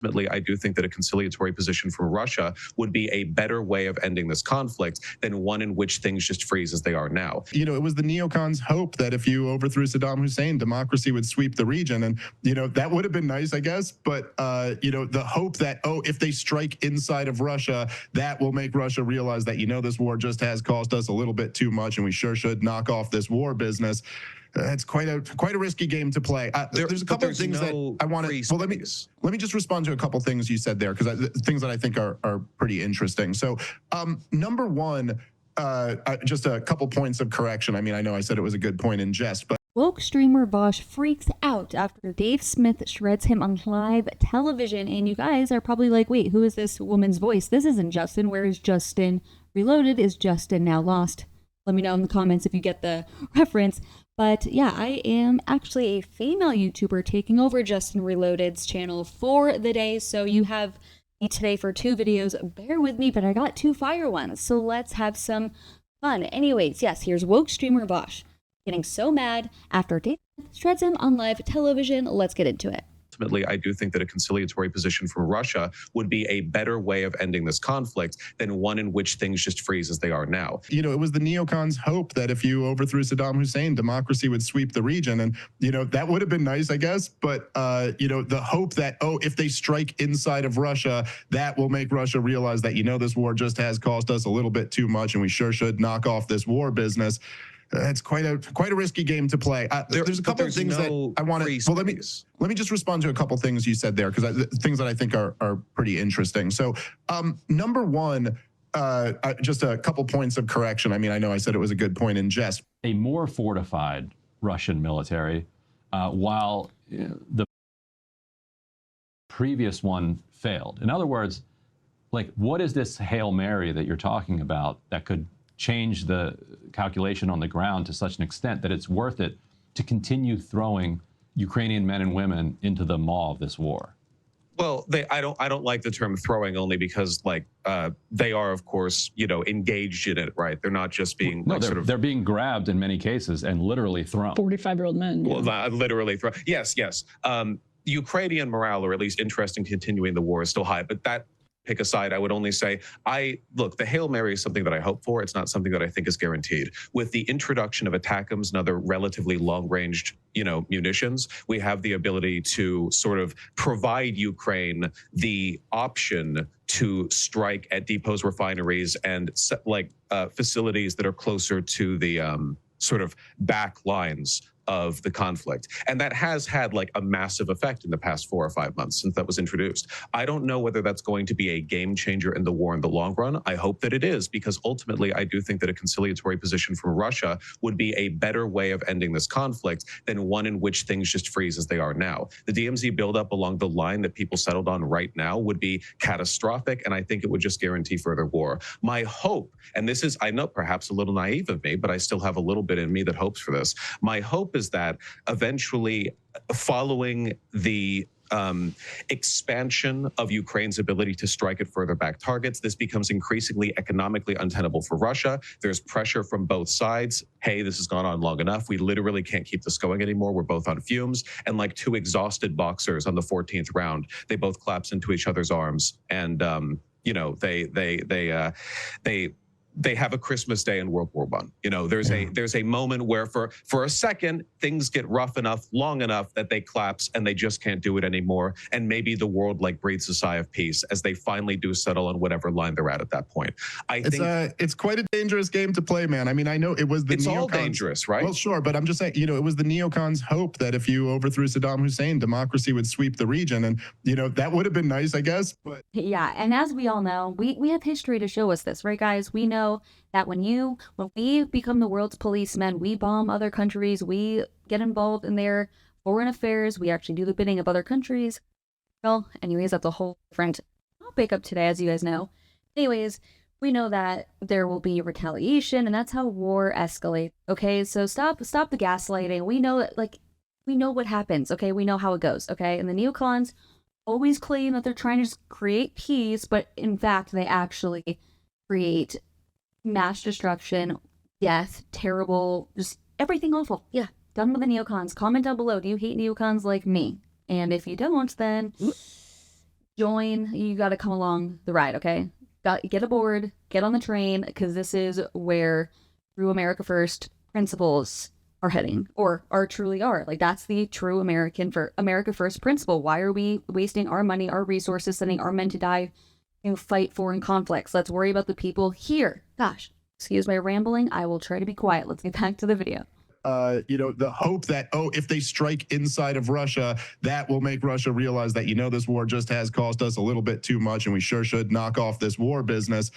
Ultimately, I do think that a conciliatory position from Russia would be a better way of ending this conflict than one in which things just freeze as they are now. You know, it was the neocons' hope that if you overthrew Saddam Hussein, democracy would sweep the region. And, you know, that would have been nice, I guess. But, you know, the hope that, oh, if they strike inside of Russia, that will make Russia realize that, you know, this war just has cost us a little bit too much and we sure should knock off this war business. It's quite a risky game to play. There's a couple of things that I want to. Well, let me just respond to a couple things you said there, because things that I think are pretty interesting. So, number one, just a couple points of correction. I mean, I know I said it was a good point in jest, but woke streamer Vaush freaks out after Dave Smith shreds him on live television, and you guys are probably like, wait, who is this woman's voice? This isn't Justin. Where is Justin Reloaded? Is Justin now lost? Let me know in the comments if you get the reference. But yeah, I am actually a female YouTuber taking over Justin Reloaded's channel for the day. So you have me today for 2 videos. Bear with me, but I got 2 fire ones. So let's have some fun. Anyways, yes, here's woke streamer Vaush getting so mad after Dave shreds him on live television. Let's get into it. Ultimately, I do think that a conciliatory position from Russia would be a better way of ending this conflict than one in which things just freeze as they are now. You know, it was the neocons' hope that if you overthrew Saddam Hussein, democracy would sweep the region. And, you know, that would have been nice, I guess. But, you know, the hope that, oh, if they strike inside of Russia, that will make Russia realize that, you know, this war just has cost us a little bit too much and we sure should knock off this war business. It's quite a risky game to play. There's a couple of things that I want to. Well, let me just respond to a couple things you said there, because things that I think are pretty interesting. So, number one, just a couple points of correction. I mean, I know I said it was a good point in jest. A more fortified Russian military, while the previous one failed. In other words, like, what is this Hail Mary that you're talking about that could change the calculation on the ground to such an extent that it's worth it to continue throwing Ukrainian men and women into the maw of this war? Well, I don't like the term throwing, only because, like, they are, of course, you know, engaged in it, right? They're not just being they're being grabbed in many cases and literally thrown. 45-year-old men. Yeah. Well, literally thrown. Yes. Ukrainian morale, or at least interest in continuing the war, is still high, but that pick aside, I would only say, look, the Hail Mary is something that I hope for. It's not something that I think is guaranteed. With the introduction of ATACMS and other relatively long-ranged, you know, munitions, we have the ability to sort of provide Ukraine the option to strike at depots, refineries, and facilities that are closer to the sort of back lines of the conflict. And that has had like a massive effect in the past 4 or 5 months since that was introduced. I don't know whether that's going to be a game changer in the war in the long run. I hope that it is, because ultimately I do think that a conciliatory position from Russia would be a better way of ending this conflict than one in which things just freeze as they are now. The DMZ buildup along the line that people settled on right now would be catastrophic, and I think it would just guarantee further war. My hope, and this is, I know, perhaps a little naive of me, but I still have a little bit in me that hopes for this. My hope is that eventually, following the expansion of Ukraine's ability to strike at further back targets, this becomes increasingly economically untenable for Russia. There's pressure from both sides. Hey, this has gone on long enough. We literally can't keep this going anymore. We're both on fumes. And like 2 exhausted boxers on the 14th round, they both collapse into each other's arms. And, you know, they have a Christmas Day in World War I. You know, there's a moment where for a second things get rough enough, long enough that they collapse and they just can't do it anymore. And maybe the world like breathes a sigh of peace as they finally do settle on whatever line they're at that point. I think it's quite a dangerous game to play, man. I mean, I know it was the neocons. It's all dangerous, right? Well, sure, but I'm just saying, you know, it was the neocons' hope that if you overthrew Saddam Hussein, democracy would sweep the region, and you know that would have been nice, I guess. But yeah, and as we all know, we have history to show us this, right, guys? We know that when we become the world's policemen, we bomb other countries, we get involved in their foreign affairs, we actually do the bidding of other countries. Well, anyways, that's a whole different topic up today, as you guys know. Anyways, we know that there will be retaliation, and that's how war escalates. Okay, so stop the gaslighting. We know that, like, we know what happens. Okay, we know how it goes. Okay, and the neocons always claim that they're trying to just create peace, but in fact, they actually create mass destruction, death, terrible, just everything awful. Yeah, done with the neocons. Comment down below, do you hate neocons like me? And if you don't, then join. You got to come along the ride, okay? Get aboard, get on the train, because this is where true America First principles are heading, or truly are. Like, that's the true America First principle. Why are we wasting our money, our resources, sending our men to die to fight foreign conflicts? Let's worry about the people here. Gosh, excuse my rambling. I will try to be quiet. Let's get back to the video. The hope that, if they strike inside of Russia, that will make Russia realize that, this war just has cost us a little bit too much, and we sure should knock off this war business.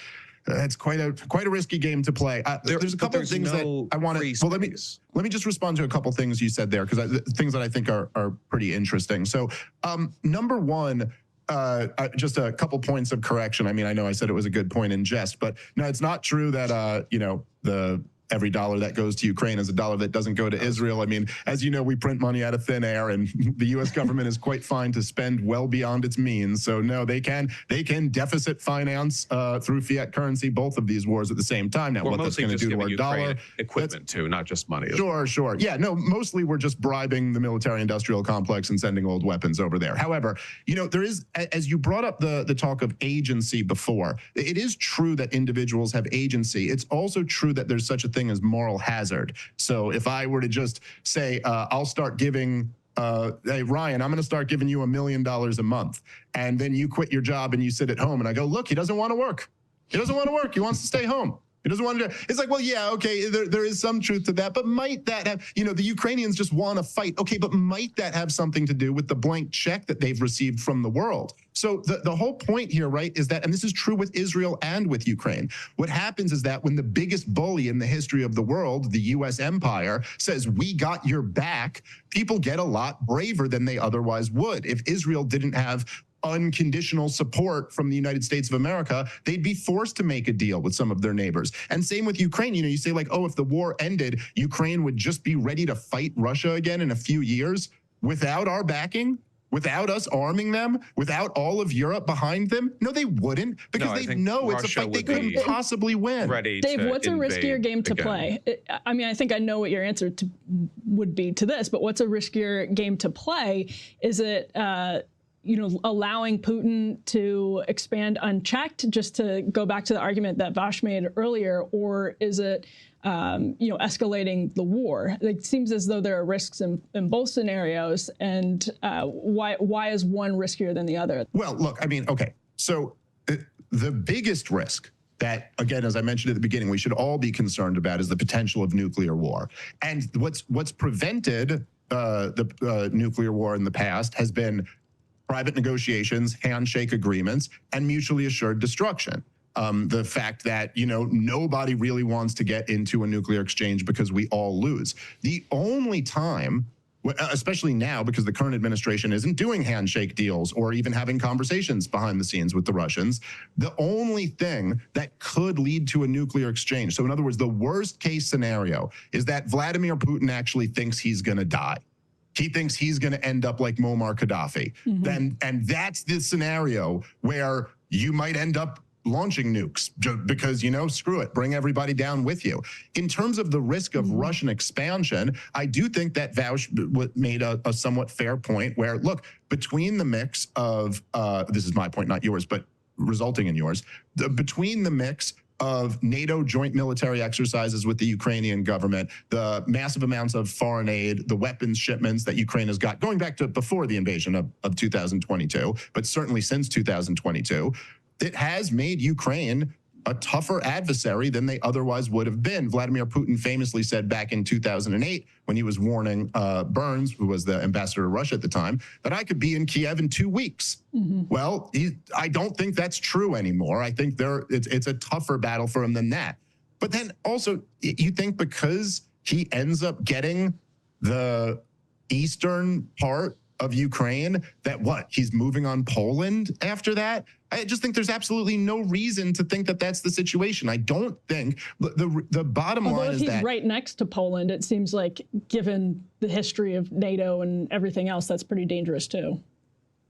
It's quite a risky game to play. There's a couple of things that I want to. Well, let me just respond to a couple things you said there, because things that I think are pretty interesting. So, number one. Just a couple points of correction. I mean, I know I said it was a good point in jest, but no, it's not true that every dollar that goes to Ukraine is a dollar that doesn't go to Israel. I mean, as you know, we print money out of thin air, and the U.S. government is quite fine to spend well beyond its means. So no, they can deficit finance through fiat currency both of these wars at the same time. Now, what that's going to do to our dollar, equipment too, not just money. Sure. Yeah, no, mostly we're just bribing the military-industrial complex and sending old weapons over there. However, there is, as you brought up the talk of agency before, it is true that individuals have agency. It's also true that there's such a thing as moral hazard. So if I were to just say, I'll start giving, hey, Ryan, I'm going to start giving you $1 million a month. And then you quit your job and you sit at home, and I go, look, he doesn't want to work. He doesn't want to work. He wants to stay home. He doesn't want to do it. It's like, well, yeah, okay, there is some truth to that, but might that have, the Ukrainians just want to fight. Okay, but might that have something to do with the blank check that they've received from the world? So the whole point here, right, is that, and this is true with Israel and with Ukraine, what happens is that when the biggest bully in the history of the world, the U.S. empire, says, we got your back, people get a lot braver than they otherwise would. If Israel didn't have unconditional support from the United States of America, they'd be forced to make a deal with some of their neighbors. And same with Ukraine. You say like, if the war ended, Ukraine would just be ready to fight Russia again in a few years without our backing, without us arming them, without all of Europe behind them? No, they wouldn't, because they know it's a fight they couldn't possibly win. Dave, what's a riskier game to play? I mean, I think I know what your answer would be to this, but what's a riskier game to play? Is it allowing Putin to expand unchecked, just to go back to the argument that Vaush made earlier, or is it, escalating the war? It seems as though there are risks in both scenarios, and why is one riskier than the other? Well, look, I mean, okay, so the biggest risk that, again, as I mentioned at the beginning, we should all be concerned about is the potential of nuclear war. And what's prevented the nuclear war in the past has been private negotiations, handshake agreements, and mutually assured destruction. The fact that, nobody really wants to get into a nuclear exchange because we all lose. The only time, especially now, because the current administration isn't doing handshake deals or even having conversations behind the scenes with the Russians, the only thing that could lead to a nuclear exchange, so in other words, the worst case scenario, is that Vladimir Putin actually thinks he's going to die. He thinks he's going to end up like Muammar Gaddafi. And that's the scenario where you might end up launching nukes because, screw it, bring everybody down with you. In terms of the risk of Russian expansion, I do think that Vaush made a somewhat fair point where, look, between the mix of, this is my point, not yours, but resulting in yours, between the mix of NATO joint military exercises with the Ukrainian government, the massive amounts of foreign aid, the weapons shipments that Ukraine has got, going back to before the invasion of 2022, but certainly since 2022, it has made Ukraine a tougher adversary than they otherwise would have been. Vladimir Putin famously said back in 2008, when he was warning Burns, who was the ambassador to Russia at the time, that I could be in Kiev in 2 weeks. Well, I don't think that's true anymore. I think it's a tougher battle for him than that. But then also, you think because he ends up getting the eastern part of Ukraine, that he's moving on Poland after that? I just think there's absolutely no reason to think that that's the situation. I don't think the bottom line is that... Although he's right next to Poland, it seems like, given the history of NATO and everything else, that's pretty dangerous too.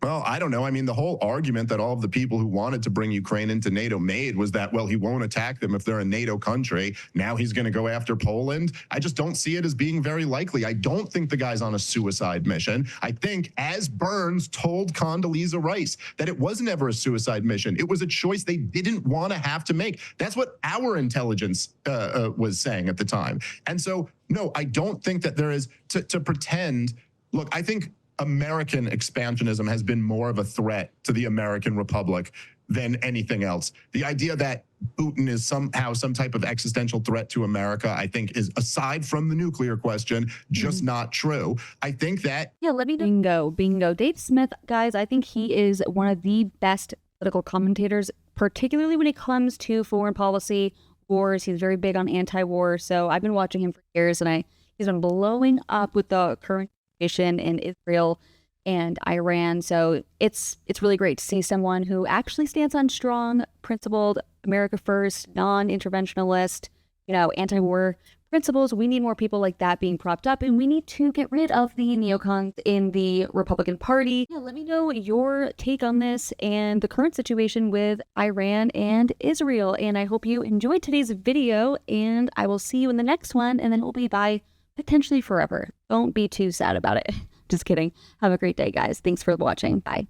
Well, I don't know. I mean, the whole argument that all of the people who wanted to bring Ukraine into NATO made was that, well, he won't attack them if they're a NATO country. Now he's going to go after Poland. I just don't see it as being very likely. I don't think the guy's on a suicide mission. I think, as Burns told Condoleezza Rice, that it was never a suicide mission. It was a choice they didn't want to have to make. That's what our intelligence was saying at the time. And so, no, I don't think that there is to pretend. Look, I think American expansionism has been more of a threat to the American Republic than anything else. The idea that Putin is somehow some type of existential threat to America, I think, is, aside from the nuclear question, just not true. I think that... Yeah, let me know. Bingo. Dave Smith, guys, I think he is one of the best political commentators, particularly when it comes to foreign policy, wars. He's very big on anti-war. So I've been watching him for years, and he's been blowing up with the current in Israel and Iran. So it's really great to see someone who actually stands on strong, principled, America first, non-interventionalist, anti-war principles. We need more people like that being propped up, and we need to get rid of the neocons in the Republican Party. Yeah, let me know your take on this and the current situation with Iran and Israel. And I hope you enjoyed today's video, and I will see you in the next one, and then we'll be bye potentially forever. Don't be too sad about it. Just kidding. Have a great day, guys. Thanks for watching. Bye.